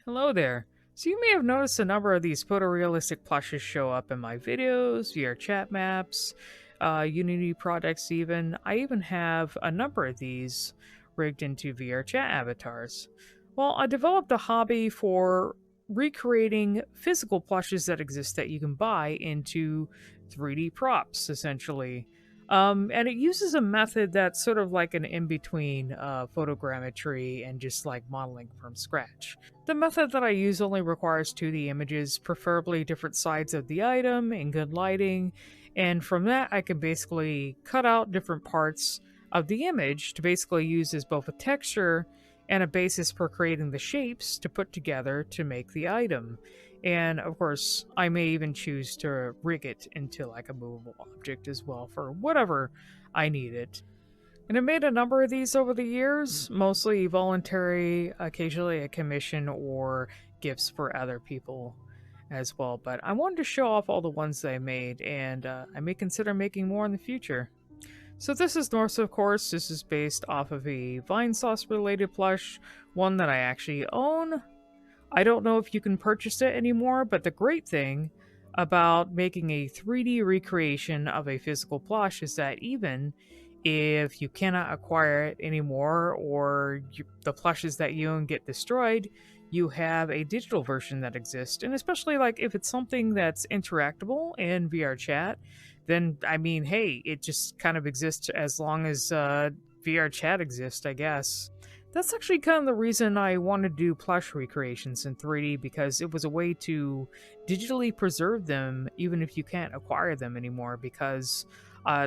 Hello there. So you may have noticed a number of these photorealistic plushes show up in my videos, VR chat maps, Unity projects even. I even have a number of these rigged into VR chat avatars. Well, I developed a hobby for recreating physical plushes that exist that you can buy into 3D props, essentially. And it uses a method that's sort of like an in-between photogrammetry and just like modeling from scratch. The method that I use only requires 2D images, preferably different sides of the item in good lighting, and from that I can basically cut out different parts of the image to basically use as both a texture and a basis for creating the shapes to put together to make the item. And of course, I may even choose to rig it into like a movable object as well for whatever I need it. And I made a number of these over the years, mostly voluntary, occasionally a commission or gifts for other people as well. But I wanted to show off all the ones that I made, and I may consider making more in the future. So this is Norse, of course. This is based off of a Vinesauce related plush, one that I actually own. I don't know if you can purchase it anymore, but the great thing about making a 3D recreation of a physical plush is that even if you cannot acquire it anymore or the plushes that you own get destroyed, you have a digital version that exists. And especially like if it's something that's interactable in VR chat, then I mean, hey, it just kind of exists as long as VR chat exists, I guess. That's actually kind of the reason I wanted to do plush recreations in 3D, because it was a way to digitally preserve them even if you can't acquire them anymore, because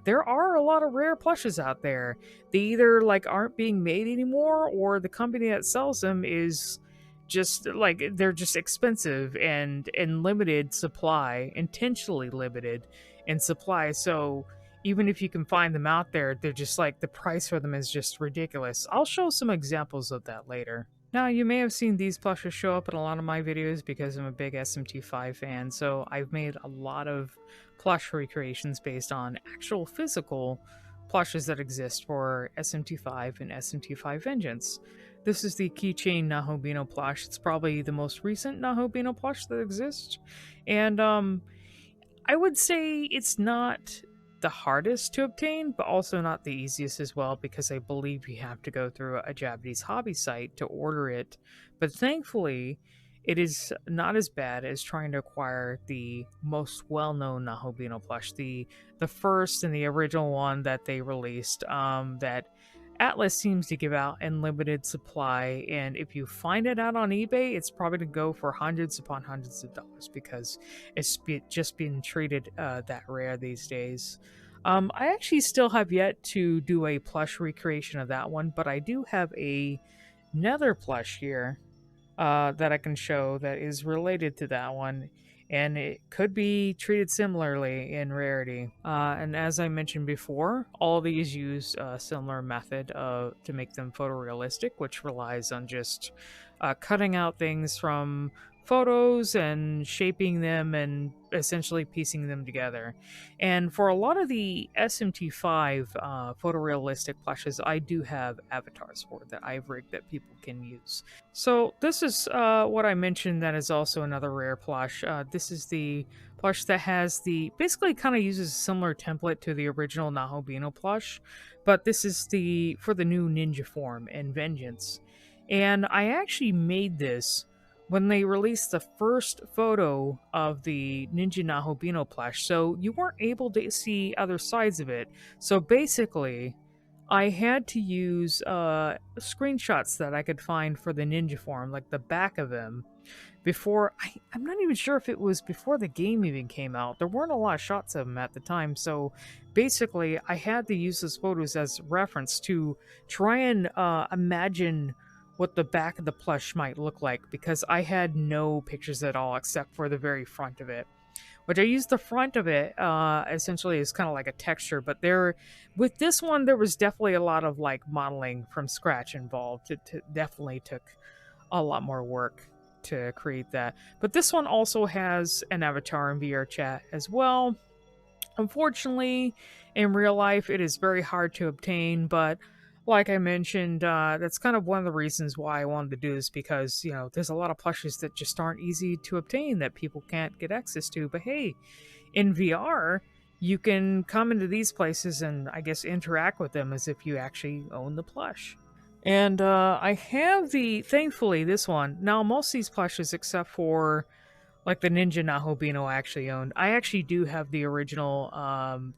there are a lot of rare plushes out there. They either like aren't being made anymore, or the company that sells them is just like they're just expensive and in limited supply, intentionally limited in supply. So even if you can find them out there, they're just like the price for them is just ridiculous. I'll show some examples of that later. Now, you may have seen these plushes show up in a lot of my videos because I'm a big SMT5 fan, so I've made a lot of plush recreations based on actual physical plushes that exist for SMT5 and SMT5 Vengeance. This is the keychain Nahobino plush. It's probably the most recent Nahobino plush that exists, and I would say it's not the hardest to obtain, but also not the easiest as well, because I believe you have to go through a Japanese hobby site to order it. But thankfully, it is not as bad as trying to acquire the most well-known Nahobino plush, the first and the original one that they released. That Atlas seems to give out in limited supply, and if you find it out on eBay, it's probably to go for hundreds upon hundreds of dollars because just being treated that rare these days. I actually still have yet to do a plush recreation of that one, but I do have a nether plush here that I can show that is related to that one, and it could be treated similarly in rarity. And as I mentioned before, all these use a similar method to make them photorealistic, which relies on just cutting out things from photos and shaping them and essentially piecing them together. And for a lot of the SMT5 photorealistic plushes, I do have avatars for that I've rigged that people can use. So this is what I mentioned that is also another rare plush. This is the plush that has the basically kind of uses a similar template to the original Nahobino plush, but this is the for the new ninja form and Vengeance. And I actually made this when they released the first photo of the Ninja Nahobino plush, so you weren't able to see other sides of it. So basically, I had to use screenshots that I could find for the ninja form, like the back of him, before. I'm not even sure if it was before the game even came out. There weren't a lot of shots of him at the time, so basically, I had to use those photos as reference to try and imagine what the back of the plush might look like, because I had no pictures at all except for the very front of it, which I used the front of it essentially as kind of like a texture. But with this one, there was definitely a lot of like modeling from scratch involved. It definitely took a lot more work to create that. But this one also has an avatar in VR chat as well. Unfortunately, in real life, it is very hard to obtain, but Like I mentioned, that's kind of one of the reasons why I wanted to do this because, there's a lot of plushes that just aren't easy to obtain that people can't get access to. But hey, in VR, you can come into these places and I guess interact with them as if you actually own the plush. And I have thankfully, this one. Now, most of these plushes, except for like the Ninja Nahobino I actually owned. I actually do have the original,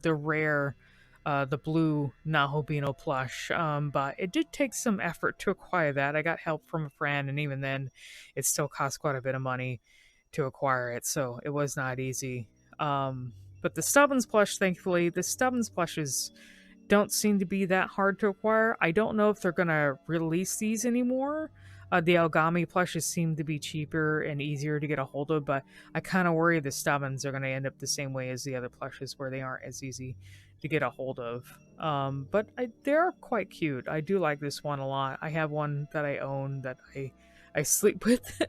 the rare, the blue Nahobino plush, but it did take some effort to acquire that. I got help from a friend, and even then, it still cost quite a bit of money to acquire it, so it was not easy. But the Stubbins plush, thankfully, the Stubbins plushes don't seem to be that hard to acquire. I don't know if they're going to release these anymore. The Algami plushes seem to be cheaper and easier to get a hold of, but I kind of worry the Stubbins are going to end up the same way as the other plushes where they aren't as easy to get a hold of. But they are quite cute. I do like this one a lot. I have one that I own that I sleep with.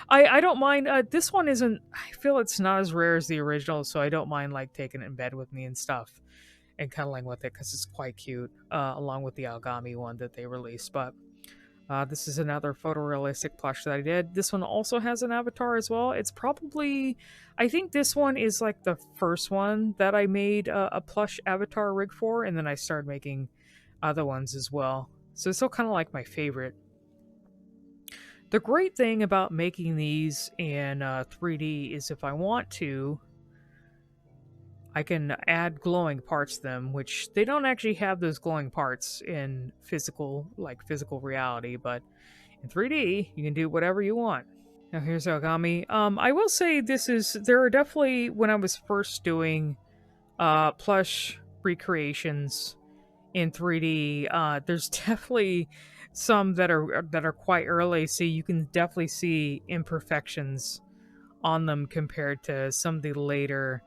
I don't mind. This one isn't. I feel it's not as rare as the original, so I don't mind like taking it in bed with me and stuff and cuddling with it because it's quite cute, along with the Algami one that they released. But this is another photorealistic plush that I did. This one also has an avatar as well. It's probably, I think this one is like the first one that I made a plush avatar rig for, and then I started making other ones as well. So it's still kind of like my favorite. The great thing about making these in 3D is if I want to, I can add glowing parts to them, which they don't actually have those glowing parts in physical reality, but in 3D, you can do whatever you want. Now here's Ogami. I will say there are definitely, when I was first doing plush recreations in 3D, there's definitely some that are quite early, so you can definitely see imperfections on them compared to some of the later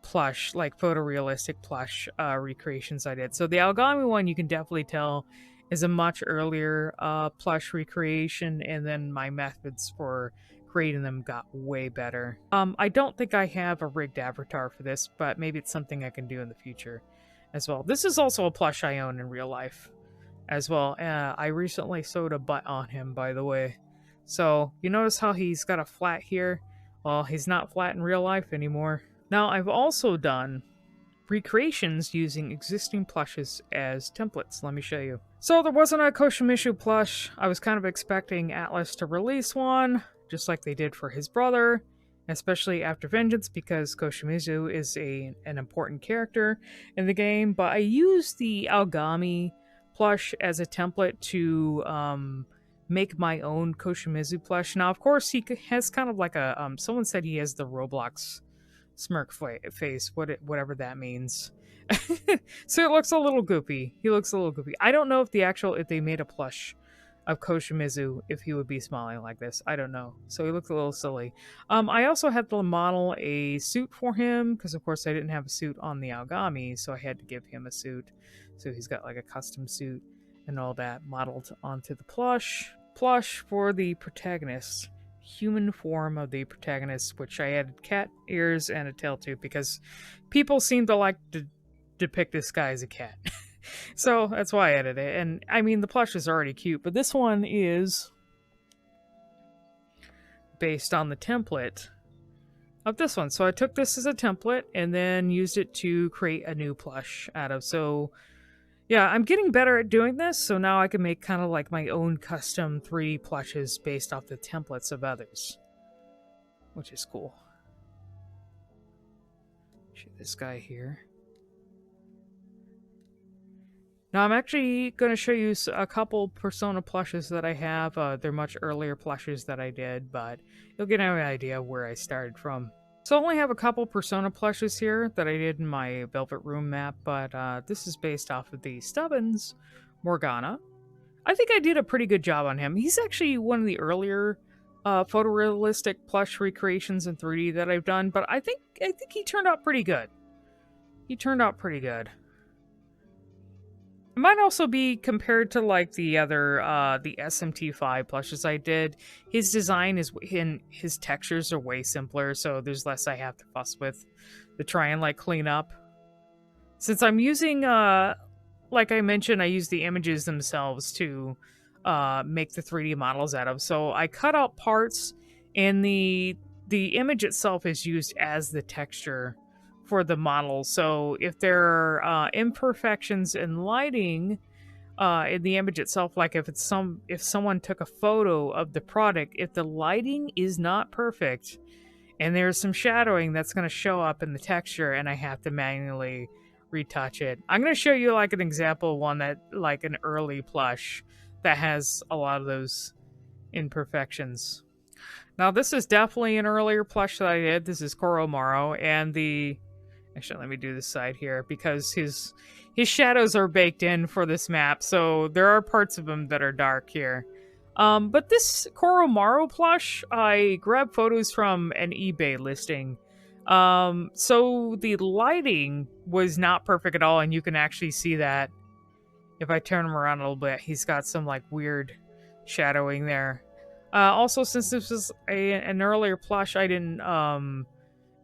plush, like photorealistic plush recreations I did. So the Algami one, you can definitely tell, is a much earlier plush recreation, and then my methods for creating them got way better. I don't think I have a rigged avatar for this, but maybe it's something I can do in the future as well. This is also a plush I own in real life as well. I recently sewed a butt on him, by the way. So you notice how he's got a flat here? Well, he's not flat in real life anymore. Now, I've also done recreations using existing plushes as templates. Let me show you. So there wasn't a Koshimitsu plush. I was kind of expecting Atlas to release one, just like they did for his brother, especially after Vengeance, because Koshimitsu is an important character in the game. But I used the Algami plush as a template to make my own Koshimitsu plush. Now, of course, he has kind of like a someone said he has the Roblox smirk face, whatever that means. So it looks a little goofy. He looks a little goofy. I don't know if they made a plush of Koshimizu, if he would be smiling like this. I don't know. So he looks a little silly. I also had to model a suit for him because, of course, I didn't have a suit on the Algami, so I had to give him a suit. So he's got like a custom suit and all that modeled onto the plush. Plush for the protagonist. Human form of the protagonist, which I added cat ears and a tail to because people seem to like to depict this guy as a cat. So that's why I added it. And I mean, the plush is already cute, but this one is based on the template of this one. So I took this as a template and then used it to create a new plush out of. So yeah, I'm getting better at doing this, so now I can make kind of like my own custom 3D plushes based off the templates of others, which is cool. Shoot this guy here. Now I'm actually going to show you a couple Persona plushes that I have. They're much earlier plushes that I did, but you'll get an idea where I started from. So I only have a couple Persona plushes here that I did in my Velvet Room map, but this is based off of the Stubbins Morgana. I think I did a pretty good job on him. He's actually one of the earlier photorealistic plush recreations in 3D that I've done, but I think he turned out pretty good. He turned out pretty good. It might also be compared to like the other the SMT5 plushes I did. His design is his textures are way simpler, so there's less I have to fuss with to try and like clean up. Since I'm using like I mentioned, I use the images themselves to make the 3D models out of. So I cut out parts, and the image itself is used as the texture for the model. So if there are imperfections in lighting in the image itself, like if someone took a photo of the product, if the lighting is not perfect and there's some shadowing, that's going to show up in the texture, and I have to manually retouch it. I'm going to show you like an example one that like an early plush that has a lot of those imperfections. Now this is definitely an earlier plush that I did. This is Koromaru, and the actually let me do this side here because his shadows are baked in for this map, so there are parts of him that are dark here. But this Koromaru plush, I grabbed photos from an eBay listing. So the lighting was not perfect at all, and you can actually see that if I turn him around a little bit. He's got some like weird shadowing there. Also, since this was an earlier plush, I didn't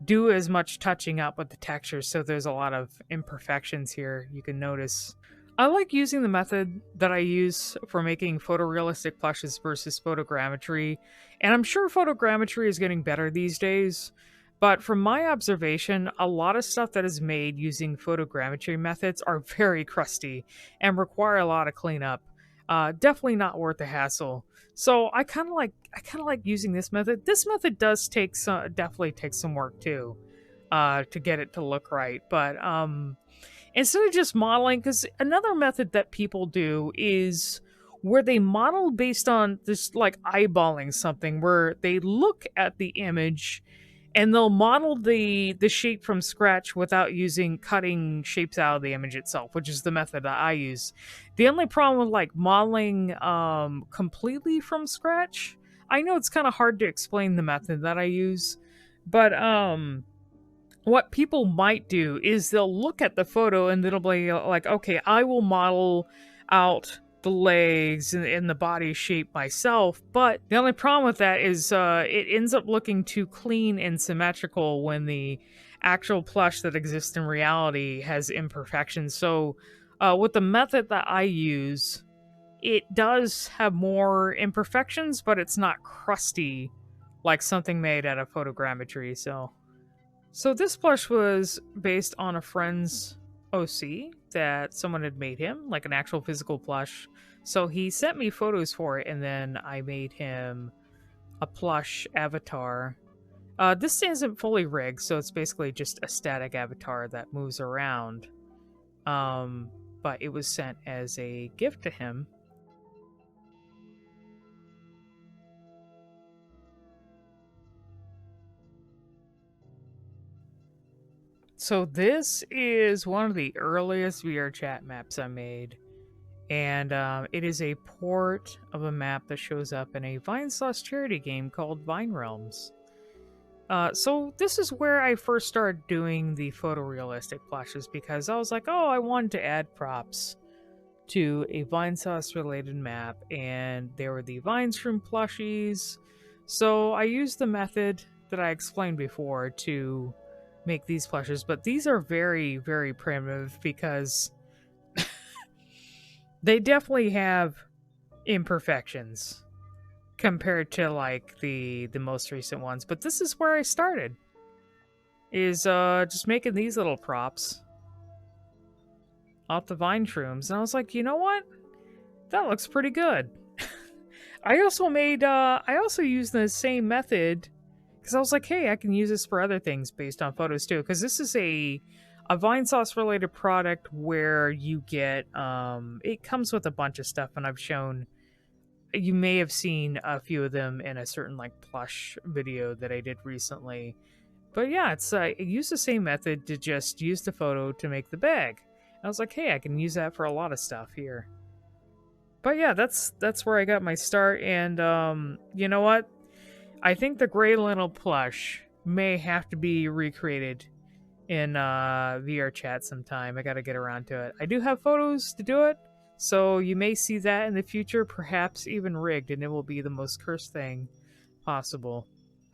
do as much touching up with the textures, so there's a lot of imperfections here you can notice. I like using the method that I use for making photorealistic plushes versus photogrammetry, and I'm sure photogrammetry is getting better these days, but from my observation, a lot of stuff that is made using photogrammetry methods are very crusty and require a lot of cleanup. Definitely not worth the hassle. So I kind of like using this method. This method does definitely take some work too, to get it to look right. But instead of just modeling, because another method that people do is where they model based on this like eyeballing something, where they look at the image and they'll model the shape from scratch without using cutting shapes out of the image itself, which is the method that I use. The only problem with like modeling completely from scratch, I know it's kind of hard to explain the method that I use, but what people might do is they'll look at the photo and it'll be like, okay, I will model out the legs and the body shape myself, but the only problem with that is it ends up looking too clean and symmetrical when the actual plush that exists in reality has imperfections. So with the method that I use, it does have more imperfections, but it's not crusty like something made out of photogrammetry. So this plush was based on a friend's OC that someone had made him, like an actual physical plush. So he sent me photos for it, and then I made him a plush avatar. This isn't fully rigged, so it's basically just a static avatar that moves around. But it was sent as a gift to him. So this is one of the earliest VR chat maps I made, and it is a port of a map that shows up in a Vinesauce charity game called Vine Realms. So this is where I first started doing the photorealistic plushes, because I was like, oh, I wanted to add props to a Vinesauce related map, and there were the Vinestream plushies. So I used the method that I explained before to make these plushes, but these are very, very primitive because they definitely have imperfections compared to like the most recent ones. But this is where I started, is just making these little props off the vine shrooms, and I was like, you know what, that looks pretty good. I also used the same method because I was like, hey, I can use this for other things based on photos too, because this is a Vinesauce related product where you get it comes with a bunch of stuff, and I've shown, you may have seen a few of them in a certain like plush video that I did recently. But yeah, it's I use the same method to just use the photo to make the bag. I was like, hey, I can use that for a lot of stuff here. But yeah, that's where I got my start, and you know what? I think the Gray Lino plush may have to be recreated in VR chat sometime. I gotta get around to it. I do have photos to do it, so you may see that in the future, perhaps even rigged, and it will be the most cursed thing possible.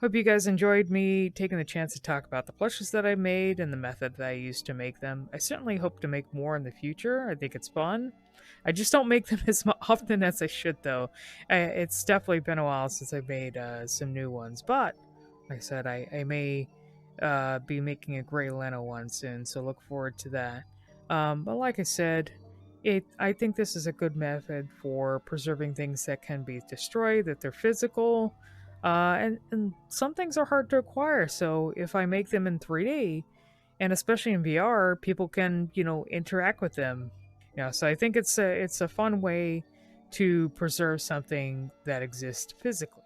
Hope you guys enjoyed me taking the chance to talk about the plushes that I made and the method that I used to make them. I certainly hope to make more in the future. I think it's fun. I just don't make them as often as I should, though. It's definitely been a while since I made some new ones, but like I said, I may be making a Gray Leno one soon, so look forward to that. But like I said, I think this is a good method for preserving things that can be destroyed, that they're physical, and some things are hard to acquire. So if I make them in 3D, and especially in VR, people can interact with them. So I think it's a fun way to preserve something that exists physically.